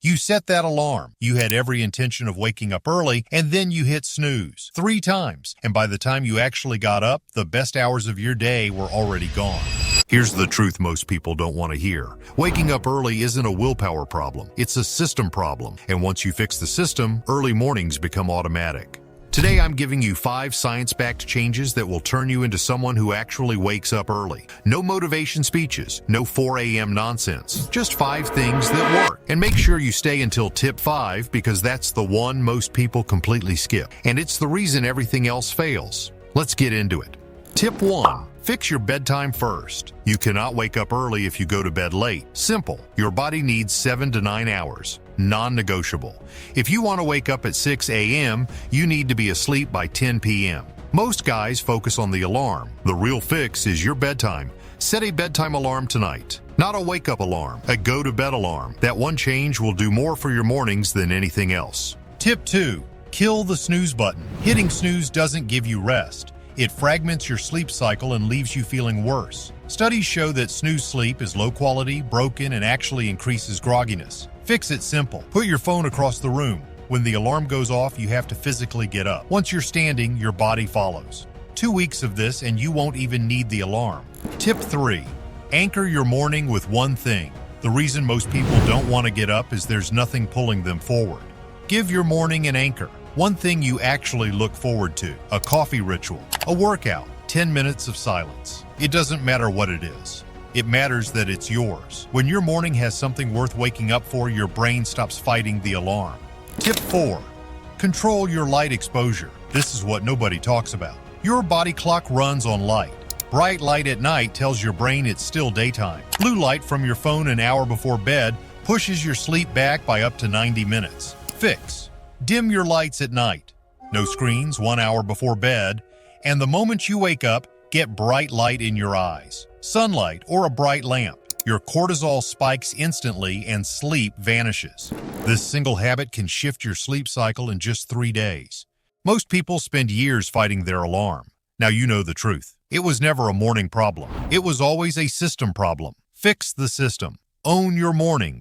You set that alarm. You had every intention of waking up early, and then you hit snooze 3 times. And by the time you actually got up, the best hours of your day were already gone. Here's the truth most people don't want to hear. Waking up early isn't a willpower problem. It's a system problem. And once you fix the system, early mornings become automatic. Today, I'm giving you 5 science-backed changes that will turn you into someone who actually wakes up early. No motivation speeches, no 4 a.m. nonsense, just 5 things that work. And make sure you stay until tip 5 because that's the one most people completely skip. And it's the reason everything else fails. Let's get into it. Tip 1. Fix your bedtime first. You cannot wake up early if you go to bed late. Simple. Your body needs 7 to 9 hours. Non-negotiable. If you want to wake up at 6 a.m., you need to be asleep by 10 p.m. Most guys focus on the alarm. The real fix is your bedtime. Set a bedtime alarm tonight. Not a wake-up alarm, a go-to-bed alarm. That one change will do more for your mornings than anything else. Tip 2. Kill the snooze button. Hitting snooze doesn't give you rest. It fragments your sleep cycle and leaves you feeling worse. Studies show that snooze sleep is low quality, broken, and actually increases grogginess. Fix it simple. Put your phone across the room. When the alarm goes off, you have to physically get up. Once you're standing, your body follows. 2 weeks of this and you won't even need the alarm. Tip 3. Anchor your morning with one thing. The reason most people don't want to get up is there's nothing pulling them forward. Give your morning an anchor. One thing you actually look forward to, a coffee ritual, a workout, 10 minutes of silence. It doesn't matter what it is. It matters that it's yours. When your morning has something worth waking up for, your brain stops fighting the alarm. Tip 4. Control your light exposure. This is what nobody talks about. Your body clock runs on light. Bright light at night tells your brain it's still daytime. Blue light from your phone an hour before bed pushes your sleep back by up to 90 minutes. Fix. Dim your lights at night. No screens 1 hour before bed. And the moment you wake up, get bright light in your eyes. Sunlight or a bright lamp. Your cortisol spikes instantly and sleep vanishes. This single habit can shift your sleep cycle in just 3 days. Most people spend years fighting their alarm. Now you know the truth. It was never a morning problem. It was always a system problem. Fix the system. Own your morning.